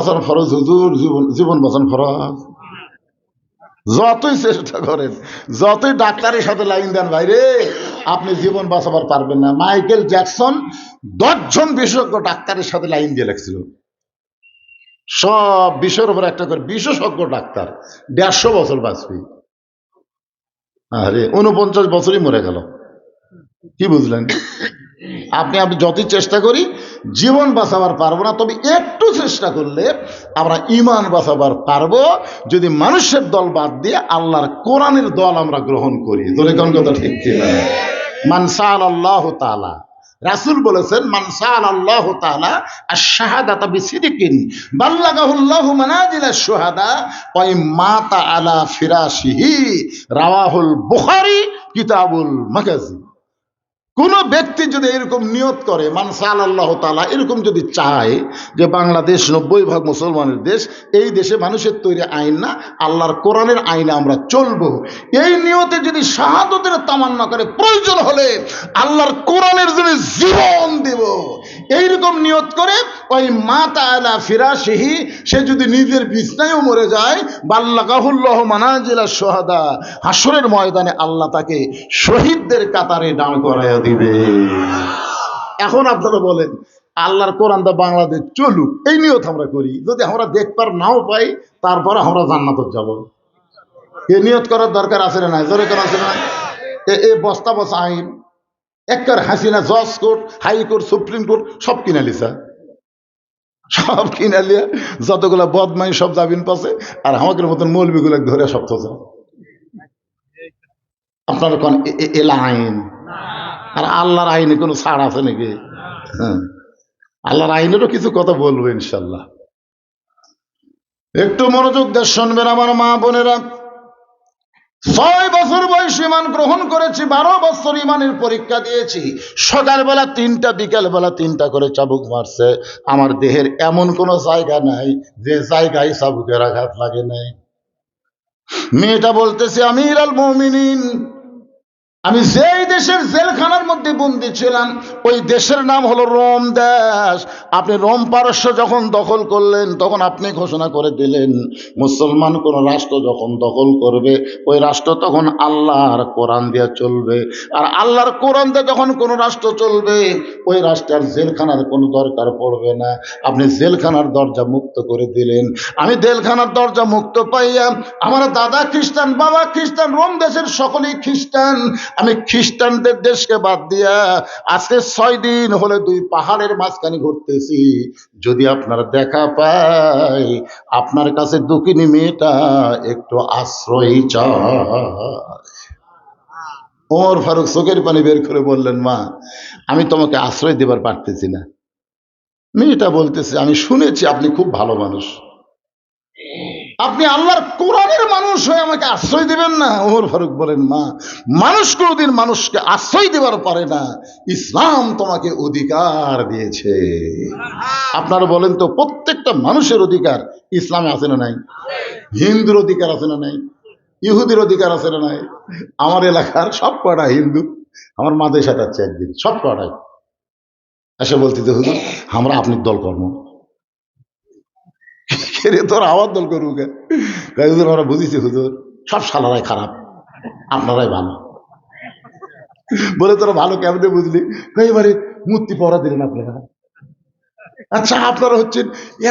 বাঁচানো ফরজ হুজুর, জীবন বাঁচানো ফরজ। যতই চেষ্টা করেন, যতই ডাক্তারের সাথে লাইন দেন ভাইরে, আপনি জীবন বাঁচাবার পারবেন না। মাইকেল জ্যাকসন 10 জন বিশেষজ্ঞ ডাক্তারের সাথে লাইন দিয়ে লেখছিল, সব বিষয়ের উপর একটা করে বিশেষজ্ঞ ডাক্তার, 150 বছর বাঁচবি। আরে 49 বছরই মরে গেল। কি বুঝলেন? আপনি যতই চেষ্টা করি জীবন বাঁচাবার পারবো না, তবে একটু চেষ্টা করলে আমরা ঈমান বাঁচাবার পারবো, যদি মানুষের দল বাদ দিয়ে আল্লাহর কোরআনের দল আমরা গ্রহণ করি। জোরে কোন কথা ঠিক কিনা? মান সাআলাল্লাহু তাআলা, রাসূল বলেছেন, মান সাআলাল্লাহু তাআলা আশ-শাহাদাতা বিসিদকিন বাল্লাগাহুল্লাহু মানাজিলাশ শুহাদা ওয়া মাতা আলা ফিরাশিহি, রাওয়াহুল বুখারী কিতাবুল মাগাজি। কোন ব্যক্তি যদি এরকম নিয়ত করে, মান সাআলাল্লাহু তাআলা, এরকম যদি চায় যে বাংলাদেশ 90% মুসলমানের দেশ, এই দেশে মানুষের তৈরি আইন না, আল্লাহর কোরআনের আইনে আমরা চলবো, এই নিয়তে যদি শাহাদতের তামান্না করে, প্রয়োজন হলে আল্লাহর কোরআনের জন্য জীবন দেব, এইরকম নিয়ত করে, ওই মাতা আলা ফিরাশিহি, সে যদি নিজের বিছনায়ও মরে যায়, বাল্লাগাহুল্লাহু মানাজিলাশ শুহাদা, হাসরের ময়দানে আল্লাহ তাকে শহীদদের কাতারে দাঁড় করায় দিবে। এখন আপনারা বলেন, আল্লাহর কোরআনটা বাংলাদেশ চলুক, এই নিয়ত আমরা করি, যদি আমরা দেখবার নাও পাই, তারপরে আমরা জান্নাতে যাব, এই নিয়ত করার দরকার আছে না নাই? জোরে করা আছে না? এই বস্তা বস্তা আইন একবার হাসিনা জজ কোর্ট, হাইকোর্ট, সুপ্রিম কোর্ট সব কিনা লিসা, সব কিনা লিয়া যতগুলা বদমাই সব জামিন পাশে, আর আমাদের মতন মৌলবিগুলো ধরে সব তো আপনারা কোন এলা আইন, আর আল্লাহর আইনে কোনো ছাড় আছে নাকি? হ্যাঁ, আল্লাহর আইনেরও কিছু কথা বলবো ইনশাল্লাহ। একটু মনোযোগ দিয়ে শুনবেন আমার মা বোনেরা। 6 বছর বয়স ইমান গ্রহণ করেছি, 12 বছর ইমানের পরীক্ষা দিয়েছি। সকালবেলা 3টা, বিকালবেলা 3টা করে চাবুক মারছে। আমার দেহের এমন কোনো জায়গা নাই যে জায়গায় চাবুকের আঘাত লাগে নাই। মেয়েটা বলতেছে, আমির আল মুমিনিন, আমি যেই দেশের জেলখানার মধ্যে বন্দী ছিলাম, ওই দেশের নাম হলো রোম দেশ। আপনি রোম পারস্য যখন দখল করলেন, তখন আপনি ঘোষণা করে দিলেন, মুসলমান কোন রাষ্ট্র যখন দখল করবে, ওই রাষ্ট্র তখন আল্লাহর কোরআন দিয়ে চলবে। আর আল্লাহর কোরআন দিয়ে যখন কোন রাষ্ট্র চলবে, ওই রাষ্ট্রের জেলখানার কোনো দরকার পড়বে না। আপনি জেলখানার দরজা মুক্ত করে দিলেন। আমি জেলখানার দরজা মুক্ত পাইয়া, আমার দাদা খ্রিস্টান, বাবা খ্রিস্টান, রোম দেশের সকলেই খ্রিস্টান, আমি খ্রিস্টানদের দেশকে বাদ দিয়া আজকে 6 দিন হলে 2 পাহাড়ের মাঝখানে ঘুরতেছি। যদি আপনারা দেখা পাই, আপনার কাছে দুঃখিনী মেয়েটা একটু আশ্রয় চায়। ওমর ফারুক চোখের পানি বের করে বললেন, মা, আমি তোমাকে আশ্রয় দেবার পারতেছি না। মেয়েটা বলতেছে, আমি শুনেছি আপনি খুব ভালো মানুষ, আপনি আল্লাহর কোরআনের মানুষ হয়ে আমাকে আশ্রয় দিবেন না? ওমর ফারুক বলেন, মা, মানুষ কোনদিন মানুষকে আশ্রয় দেবার পারে না, ইসলাম তোমাকে অধিকার দিয়েছে। আপনারা বলেন তো, প্রত্যেকটা মানুষের অধিকার ইসলামে আছে না নাই? হিন্দুর অধিকার আছে না নাই? ইহুদির অধিকার আছে না নাই? আমার এলাকার সব কটা হিন্দু আমার মাদের সাথে আছে একদিন, সব কটাই এসে বলতেছে, হুজুর আমরা আপনার দল কর্ম, তোর আমার দল করুক। হুজুর আমরা বুঝেছি হুজুর, সব শালারাই খারাপ, আপনারাই ভালো। বলে, তোরা ভালো কেমনে বুঝলি? এবারে মূর্তি পড়া দিলেন আপনারা। আচ্ছা, আপনারা হচ্ছেন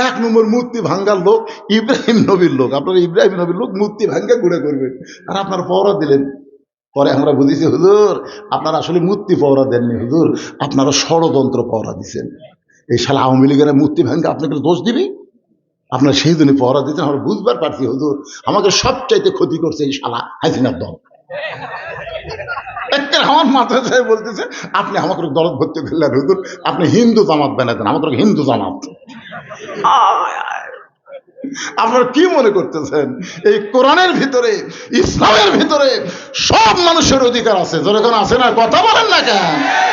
1 নম্বর মূর্তি ভাঙ্গার লোক, ইব্রাহিম নবীর লোক। আপনারা ইব্রাহিম নবীর লোক, মূর্তি ভাঙ্গা ঘুরে করবেন, আর আপনারা পড়া দিলেন। পরে আমরা বুঝেছি, হুজুর আপনারা আসলে মূর্তি পড়া দেননি, হুজুর আপনারা ষড়যন্ত্র পড়া দিচ্ছেন। এই শালা আওয়ামী লীগের মূর্তি ভাঙ্গা আপনাকে দোষ দিবি, আপনার সেই জন্য পড়া দিতেন। আমরা বুঝবার পারছি, হুজুর আমাকে সবচাইতে ক্ষতি করছে এই শালা হাসিনার দল। আমার মাথায় সাহেব বলতেছে, আপনি আমাকে দলত ভর্তি করলেন, হুজুর আপনি হিন্দু জামাত বানাতেন, আমাকে হিন্দু জামাত। আপনারা কি মনে করতেছেন এই কোরআনের ভিতরে, ইসলামের ভিতরে সব মানুষের অধিকার আছে? যখন আছে না, কথা বলেন না কেন?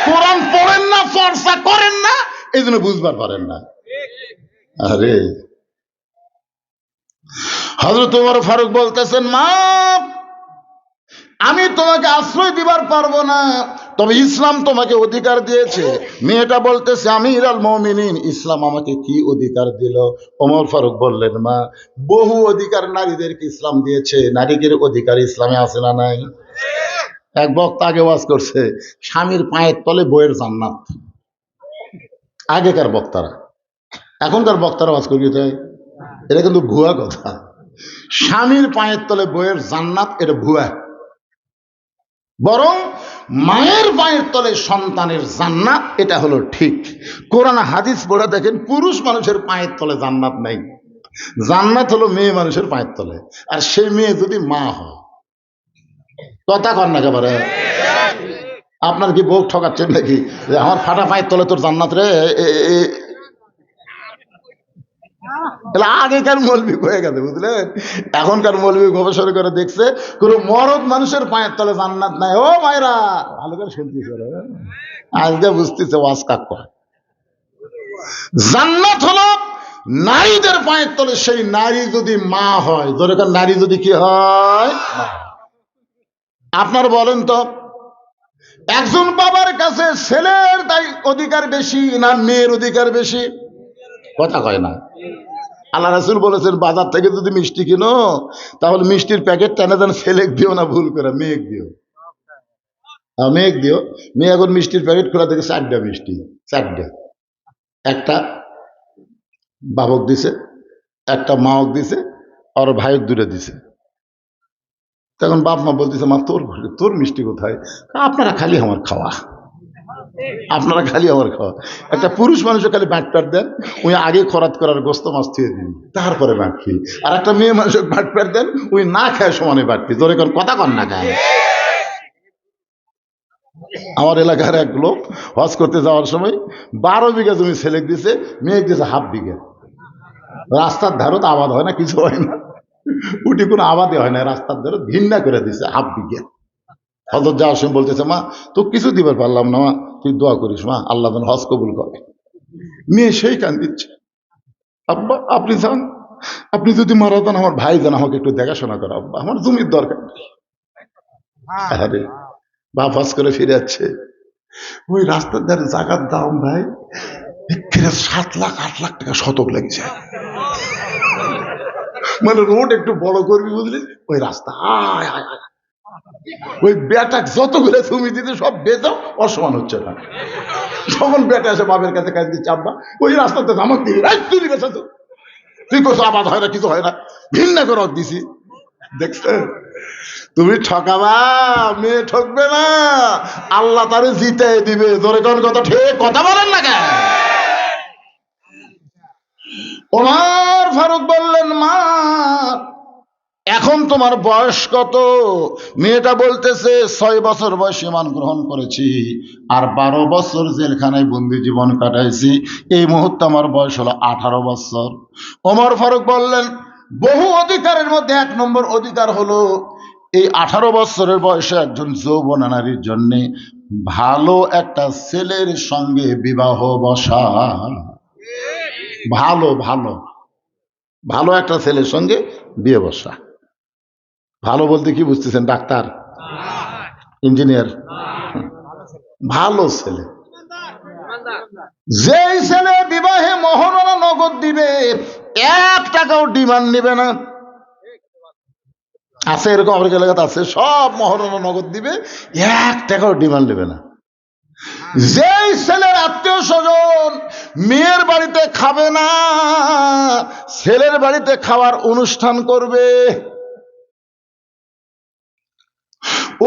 কোরআন পড়েন না, চর্চা করেন না, এই জন্য বুঝবার পারেন না। আরে হযরত ওমর ফারুক বলতেছেন, মা, আমি তোমাকে আশ্রয় দিবার পারবো না, তবে ইসলাম তোমাকে অধিকার দিয়েছে। মেয়েটা বলতেছে আমির আল মুমিনিন, ইসলাম আমাকে কি অধিকার দিল? ওমর ফারুক বললেন, মা, বহু অধিকার নারীদেরকে ইসলাম দিয়েছে, নারীদের অধিকার ইসলামে আছে না নাই? এক বক্তা আগে ওয়াজ করছে, স্বামীর পায়ের তলে বইয়ের জান্নাত। আগেকার বক্তারা, এখনকার বক্তারা ওয়াজ করিয়ে দেয়, এটা কিন্তু ভুয়া কথা। স্বামীর পায়ের তলে বইয়ের জান্নাত, এটা ভুয়া। বরং মায়ের পায়ের তলে সন্তানের জান্নাত, এটা হলো ঠিক। কোরআন হাদিস পড়ে দেখেন, পুরুষ মানুষের পায়ের তলে জান্নাত নাই। জান্নাত হলো মেয়ে মানুষের পায়ের তলে, আর সেই মেয়ে যদি মা হয়। কথা কন না একেবারে। আপনার কি বউ ঠকাচ্ছেন নাকি যে আমার ফাটা পায়ের তলে তোর জান্নাত রে? আগেকার মৌলবি হয়ে গেছে, বুঝলেন? এখনকার মৌলবি গবেষণা করে দেখছে কোন মরদ মানুষের পায়ের তলে জান্নাত নাই। ও মায়েরা ভালো করে শুনতেছে, আজকে বুঝতেছে ওয়াজ কাক কয়। জান্নাত হলো নারীদের পায়ের তলে, সেই নারী যদি মা হয়। দরকার নারী যদি কি হয়? আপনার বলেন তো, একজন বাবার কাছে ছেলের তাই অধিকার বেশি না মেয়ের অধিকার বেশি? কথা কয় না। আল্লাহ রাসূল বলেছেন, বাজার থেকে যদি মিষ্টি কিনো, তাহলে মিষ্টির প্যাকেট টেনে দেন, ছেলে দিও না, ভুল করে মেয়ে দিও। মেয়ে দিও। মেয়ে এখন মিষ্টির প্যাকেট খোলা থেকে 4টা মিষ্টি, 4টা, একটা বাবক দিছে, একটা মাওক দিছে, আর ভাইক 2টা দিছে। তখন বাপ মা বলতেছে, মা তোর তোর মিষ্টি কোথায়? আপনারা খালি আমার খাওয়া, আপনারা খালি আমার খাওয়া। একটা পুরুষ মানুষও খালি বাঁট প্যাট দেন, ওই আগে খরাত করার গোস্ত মাছ থুয়ে দিন, তারপরে বাঁট খেয়ে। আর একটা মেয়ে মানুষকে বাঁট প্যাট দেন, ওই না খায় সমানে বাঁট খেয়ে। ধরে কথা কন না খায়। আমার এলাকার এক লোক হজ করতে যাওয়ার সময় 12 বিঘা জমি ছেলেক দিছে, মেয়ে দিয়েছে 1/2 বিঘা। রাস্তার ধারত আবাদ হয় না, কিছু হয় না, উঠি কোনো আবাদই হয় না, রাস্তার ধারে ঘৃণা করে দিছে 1/2 বিঘা। হজরত যাওয়ার সময় বলতেছে, মা তো কিছু দিবার পারলাম না, মা তুই দোয়া করিস, মা আল্লাহ যেন হজ কবুল করে। মেয়ে সেই কান দিচ্ছে, আব্বা আপনি যান, আপনি যদি মারা যান আমার ভাই যেন আমাকে একটু দেখাশোনা করে, আব্বা আমার জমির দরকার নেই। আরে বাপ হজ করে ফিরে যাচ্ছে, ওই রাস্তার ধারে জায়গার দাম ভাই 7 লাখ 8 লাখ টাকা শতক লেগে যায়। মানে রোড একটু বড় করবি, বুঝলি, ওই রাস্তা আয় আয় আয়, ওই বেটা যতগুলো তুমি দিতে সব বেচাও, অসমান হচ্ছে না। তখন বেটা এসে বাপের কাছে কাজ দিচ্ছে, আব্বা ওই রাস্তাতে আমাকে দিবি, তুই বেচা তো, তুই কোথাও আবাদ হয় না, কিছু হয় না, ঘৃণা করে দিছি। দেখছেন, তুমি ঠকাবা, মেয়ে ঠকবে না, আল্লাহ তারে জিতে দিবে। জোরে কোন কথা ঠিক, কথা বলেন না কেন? ওমর ফারুক বললেন, মা এখন তোমার বয়স কত? মেয়েটা বলতেছে 6 বছর বয়সে ঈমান গ্রহণ করেছি, আর 12 বছর জেলখানায় বন্দি জীবন কাটাইছি, এই মুহূর্তে আমার বয়স হলো 18 বছর। ওমর ফারুক বললেন, বহু অধিকারের মধ্যে 1 নম্বর অধিকার হলো এই 18 বছরের বয়সে একজন যৌবনা নারীর জন্য ভালো একটা ছেলের সঙ্গে বিবাহ বসা। ভালো ভালো ভালো একটা ছেলের সঙ্গে বিয়ে বসা। ভালো বলতে কি বুঝতেছেন? ডাক্তার, ইঞ্জিনিয়ার, ভালো ছেলে। যেই ছেলে বিবাহে মহরণা নগদ দিবে, 1 টাকাও ডিমান্ড নিবে না। আছে এরকম, আমার এলাকাতে আছে, সব মহরণা নগদ দিবে, 1 টাকাও ডিমান্ড নেবে না। যেই ছেলের আত্মীয় স্বজন মেয়ের বাড়িতে খাবে না, ছেলের বাড়িতে খাওয়ার অনুষ্ঠান করবে।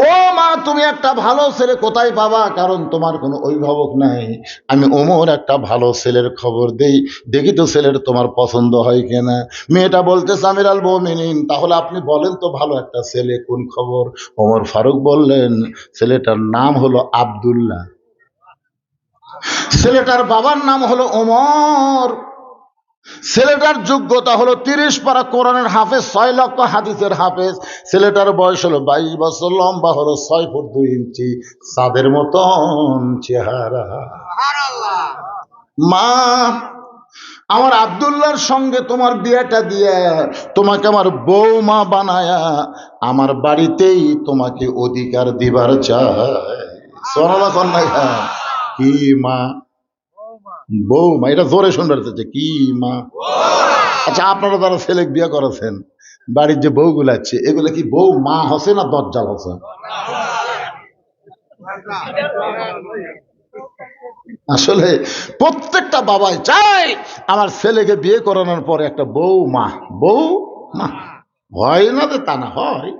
ও মা, তুমি একটা ভালো ছেলে কোথায় পাবা? কারণ তোমার কোনো অভিভাবক নাই। আমি ওমর একটা ভালো ছেলের খবর দেই, দেখি তো ছেলের তোমার পছন্দ হয় কিনা। মেয়েটা বলতেছে, আমির আল মুমিনিন, তাহলে আপনি বলেন তো ভালো একটা ছেলে কোন খবর? ওমর ফারুক বললেন, ছেলেটার নাম হলো আব্দুল্লাহ, ছেলেটার বাবার নাম হলো ওমর, ছেলেটার যোগ্যতা হলো 30 পারা কোরআনের হাফেজ, 6 লক্ষ হাদিসের হাফেজ। ছেলেটার বয়স হলো 22 বছর, লম্বা হলো 6 ফুট 2 ইঞ্চি, চাঁদের মতন চেহারা। মা আমার আব্দুল্লাহর সঙ্গে তোমার বিয়েটা দিয়ে তোমাকে আমার বৌমা বানায়া আমার বাড়িতেই তোমাকে অধিকার দিবার চায়। সোনালা কন্যা কি মা, বৌমা, এটা জোরে শুনবার চাইছে কি মা। আচ্ছা, আপনারা যারা ছেলে বিয়ে করেছেন, বাড়ির যে বউগুলো আছে, এগুলো কি বউ মা হসে না দজ্জাল হসে? আসলে প্রত্যেকটা বাবাই চায় আমার ছেলেকে বিয়ে করানোর পরে একটা বউ মা। বউ মা হয় না যে তা না, হয়,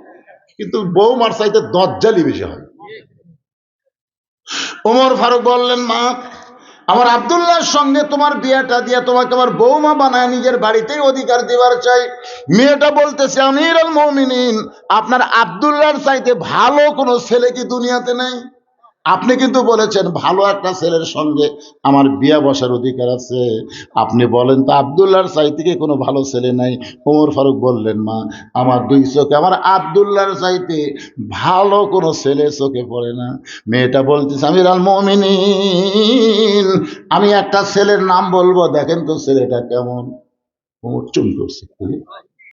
কিন্তু বউ মার চাইতে দজ্জালি বেশি হয়। ওমর ফারুক বললেন, মা, আমার আব্দুল্লাহর সঙ্গে তোমার বিয়েটা দিয়ে তোমাকে আমার বৌমা বানায় নিজের বাড়িতেই অধিকার দিবার চাই। মেয়েটা বলতেছে, আমিরুল মুমিনিন, আপনার আব্দুল্লাহর চাইতে ভালো কোনো ছেলে কি দুনিয়াতে নেই? আপনি কিন্তু বলেছেন ভালো একটা ছেলের সঙ্গে আমার বিয়া বসার অধিকার আছে। আপনি বলেন তো আব্দুল্লাহর চাইতে কি কোনো ভালো ছেলে নাই? ওমর ফারুক বললেন, মা, আমার দুই চোখে আমার আব্দুল্লাহর চাইতে ভালো কোনো ছেলে চোখে পড়ে না। মেয়েটা বলতেছে, আমিরুল মুমিনিন, আমি একটা ছেলের নাম বলবো, দেখেন তো ছেলেটা কেমন। ওমর চুপ করছে।